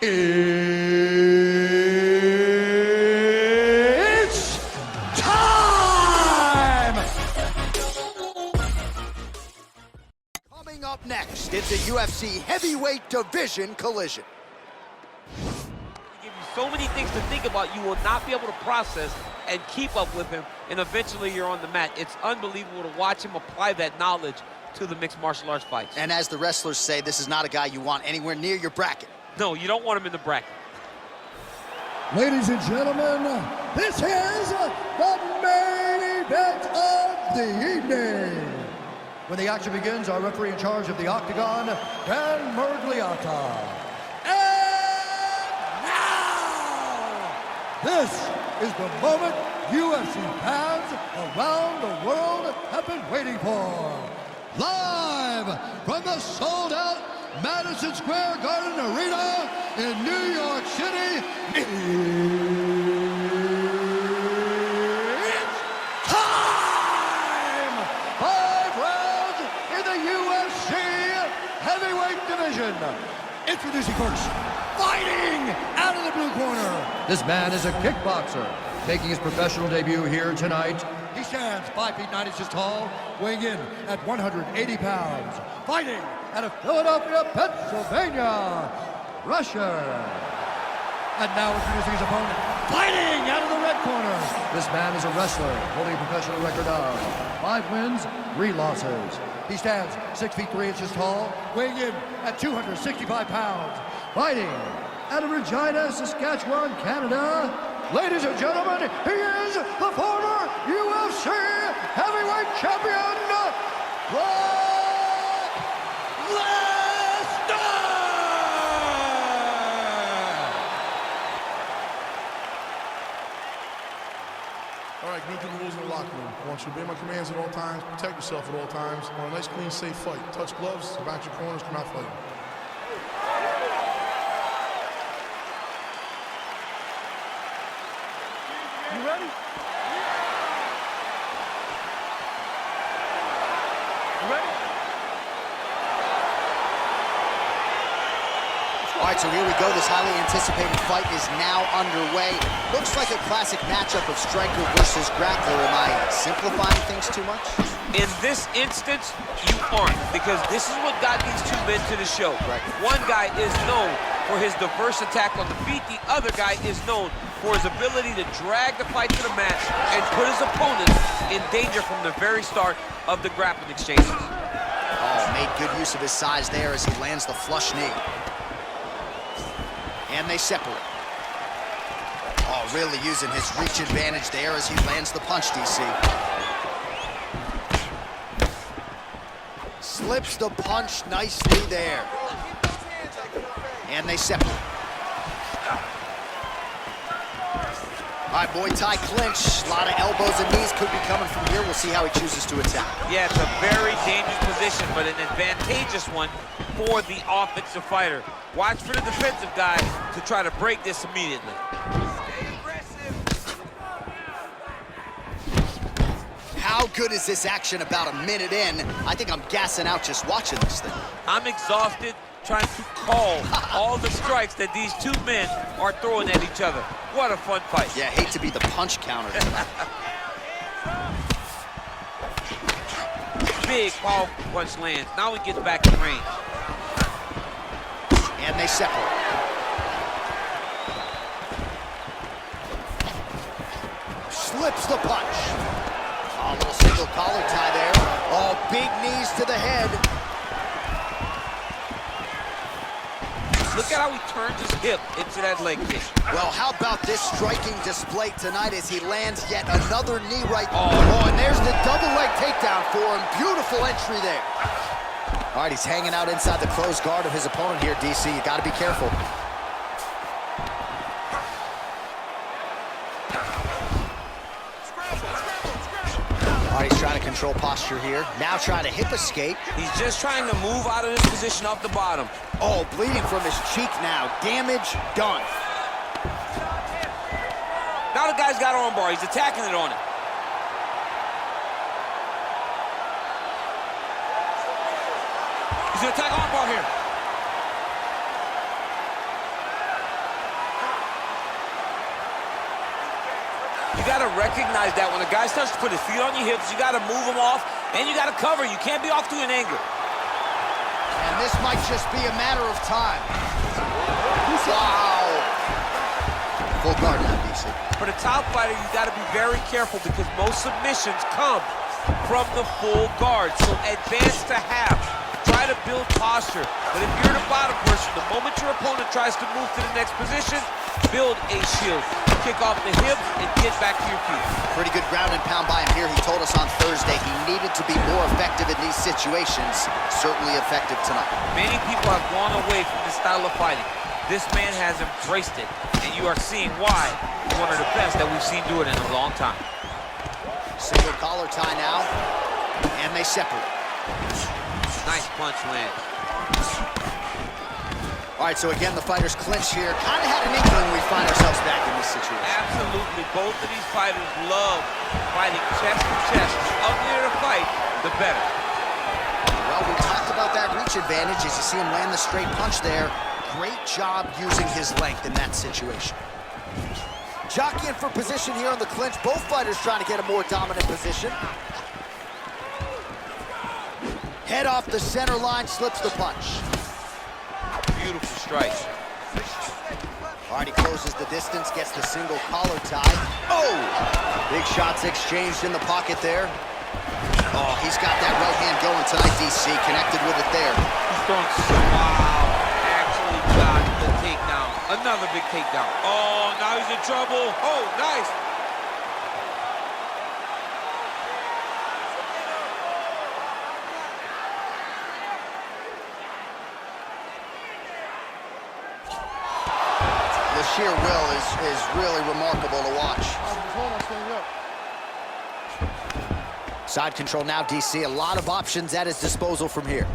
It's time! Coming up next, it's a UFC heavyweight division collision. Give you so many things to think about, you will not be able to process and keep up with him, and eventually you're on the mat. It's unbelievable to watch him apply that knowledge to the mixed martial arts fights. And as the wrestlers say, this is not a guy you want anywhere near your bracket. No, you don't want him in the bracket. Ladies and gentlemen, this is the main event of the evening. When the action begins, our referee in charge of the Octagon, Dan Mergliata. And now, this is the moment UFC fans around the world have been waiting for. Live from the sold-out Madison Square Garden Arena in New York City, it's time! 5 rounds in the UFC heavyweight division. Introducing first, fighting out of the blue corner. This man is a kickboxer, making his professional debut here tonight. He stands 5 feet 9 inches tall, weighing in at 180 pounds. Fighting out of Philadelphia, Pennsylvania, Russia. And now introducing his opponent, fighting out of the red corner. This man is a wrestler, holding a professional record of 5 wins, 3 losses. He stands 6 feet 3 inches tall, weighing in at 265 pounds. Fighting out of Regina, Saskatchewan, Canada. Ladies and gentlemen, he is the former UFC heavyweight champion, Brock Lesnar! All right, go through the rules in the locker room. I want you to obey my commands at all times, protect yourself at all times. I want a nice, clean, safe fight. Touch gloves, back your corners, come out fighting. You ready? You ready? All right, so here we go. This highly anticipated fight is now underway. Looks like a classic matchup of striker versus grappler. Am I simplifying things too much? In this instance, you aren't, because this is what got these two men to the show. Right. One guy is known for his diverse attack on the feet. The other guy is known for his ability to drag the fight to the mat and put his opponent in danger from the very start of the grappling exchanges. Oh, made good use of his size there as he lands the flush knee. And they separate. Oh, really using his reach advantage there as he lands the punch, DC. Slips the punch nicely there. And they separate. All right, Muay Thai clinch. A lot of elbows and knees could be coming from here. We'll see how he chooses to attack. Yeah, it's a very dangerous position, but an advantageous one for the offensive fighter. Watch for the defensive guy to try to break this immediately. How good is this action about a minute in? I think I'm gassing out just watching this thing. I'm exhausted trying to call all the strikes that these two men are throwing at each other. What a fun fight. Yeah, hate to be the punch counter. Big, powerful punch lands. Now he gets back in range. And they separate. Slips the punch. Oh, a little single collar tie there. Oh, big knees to the head. Look at how he turns his hip into that leg kick. Well, how about this striking display tonight as he lands yet another knee right. Oh, and there's the double leg takedown for him. Beautiful entry there. All right, he's hanging out inside the closed guard of his opponent here, DC. You got to be careful. All right, he's trying to control posture here. Now trying to hip escape. He's just trying to move out of this position off the bottom. Oh, bleeding from his cheek now. Damage done. Now the guy's got armbar. He's attacking it on him. He's gonna attack armbar here. You got to recognize that when a guy starts to put his feet on your hips, you got to move him off, and you got to cover. You can't be off to an angle. And this might just be a matter of time. Wow. Full guard now, DC. For the top fighter, you got to be very careful because most submissions come from the full guard. So advance to half. Try to build posture. But if you're the bottom person, the moment your opponent tries to move to the next position, build a shield. Kick off the hips and get back to your feet. Pretty good ground and pound by him here. He told us on Thursday he needed to be more effective in these situations. Certainly effective tonight. Many people have gone away from this style of fighting. This man has embraced it, and you are seeing why he's one of the best that we've seen do it in a long time. Single collar tie now, and they separate. Nice punch land. All right, so again, the fighters clinch here. Kind of had an inkling we find ourselves back in this situation. Absolutely. Both of these fighters love fighting chest to chest. The uglier the fight, the better. Well, we talked about that reach advantage as you see him land the straight punch there. Great job using his length in that situation. Jockeying for position here on the clinch. Both fighters trying to get a more dominant position. Head off the center line, slips the punch. Beautiful strike. All right, he closes the distance, gets the single collar tie. Oh! Big shots exchanged in the pocket there. Oh, he's got that right hand going tonight, DC. Connected with it there. He's throwing so wow. Actually got the takedown. Another big takedown. Oh, now he's in trouble. Oh, nice. The sheer will is really remarkable to watch. Side control now, DC. A lot of options at his disposal from here.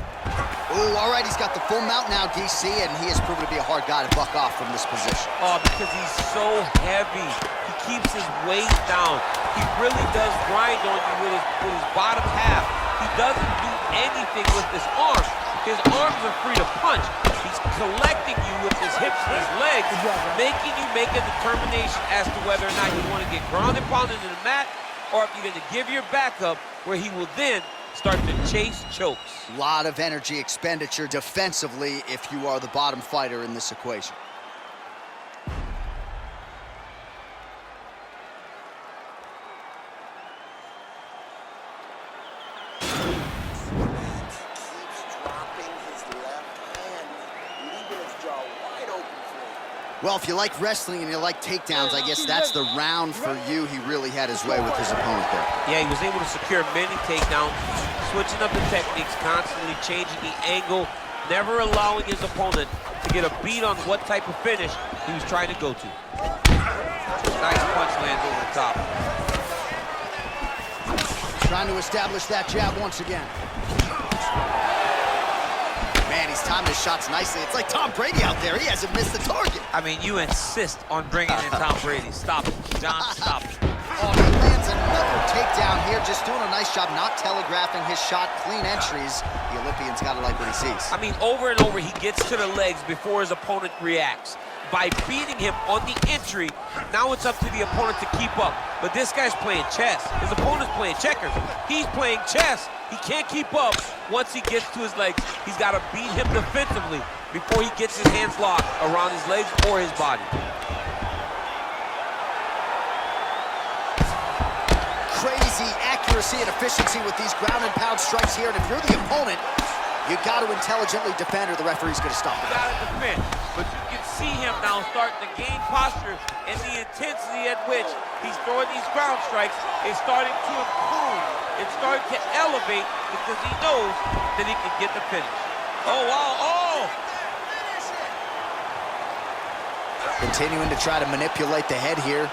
Ooh, all right, he's got the full mount now, DC, and he has proven to be a hard guy to buck off from this position. Oh, because he's so heavy. He keeps his weight down. He really does grind on you with his bottom half. He doesn't do anything with his arms. His arms are free to punch. He's collecting you with his hips and his legs, making you make a determination as to whether or not you want to get ground and pounded to the mat, or if you're going to give your back up, where he will then start to chase chokes. A lot of energy expenditure defensively if you are the bottom fighter in this equation. Well, if you like wrestling and you like takedowns, I guess that's the round for you. He really had his way with his opponent there. Yeah, he was able to secure many takedowns, switching up the techniques, constantly changing the angle, never allowing his opponent to get a beat on what type of finish he was trying to go to. Nice punch lands over the top. Trying to establish that jab once again. Man, he's timed his shots nicely. It's like Tom Brady out there. He hasn't missed the target. I mean, you insist on bringing in Tom Brady. Stop it, John, stop it. Oh, he lands another takedown here. Just doing a nice job not telegraphing his shot. Clean entries. The Olympian's got to like what he sees. I mean, over and over, he gets to the legs before his opponent reacts. By beating him on the entry, now it's up to the opponent to keep up. But this guy's playing chess. His opponent's playing checkers. He's playing chess. He can't keep up once he gets to his legs. He's got to beat him defensively before he gets his hands locked around his legs or his body. Crazy accuracy and efficiency with these ground and pound strikes here. And if you're the opponent, you got to intelligently defend or the referee's going to stop it. You got to defend. But you can see him now starting to gain posture, and the intensity at which he's throwing these ground strikes is starting to improve. It's starting to elevate because he knows that he can get the finish. Oh, wow, oh! Continuing to try to manipulate the head here.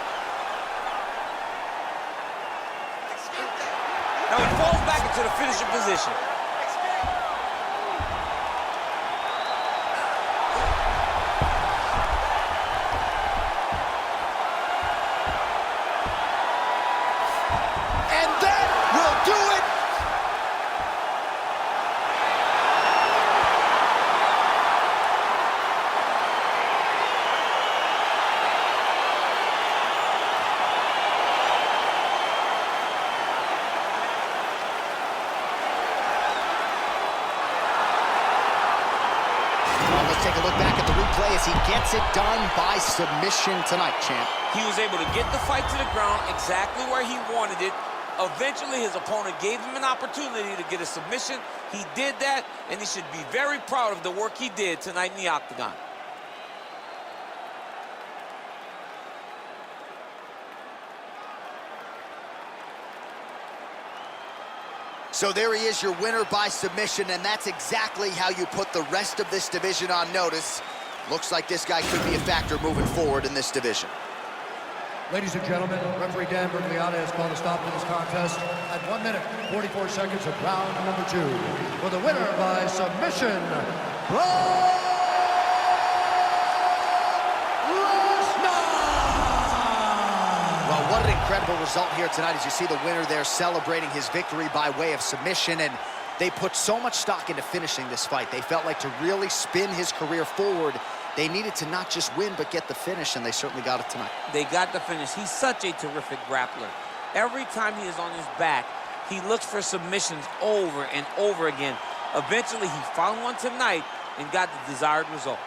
Now he falls back into the finishing position. as he gets it done by submission tonight, champ. He was able to get the fight to the ground exactly where he wanted it. Eventually, his opponent gave him an opportunity to get a submission. He did that, and he should be very proud of the work he did tonight in the octagon. So there he is, your winner by submission, and that's exactly how you put the rest of this division on notice. Looks like this guy could be a factor moving forward in this division. Ladies and gentlemen, referee Dan Bergliata has called a stop to this contest at 1 minute, 44 seconds of round number 2. For the winner by submission, Lesnar! Well, what an incredible result here tonight as you see the winner there celebrating his victory by way of submission, and they put so much stock into finishing this fight. They felt like to really spin his career forward, they needed to not just win, but get the finish, and they certainly got it tonight. They got the finish. He's such a terrific grappler. Every time he is on his back, he looks for submissions over and over again. Eventually, he found one tonight and got the desired result.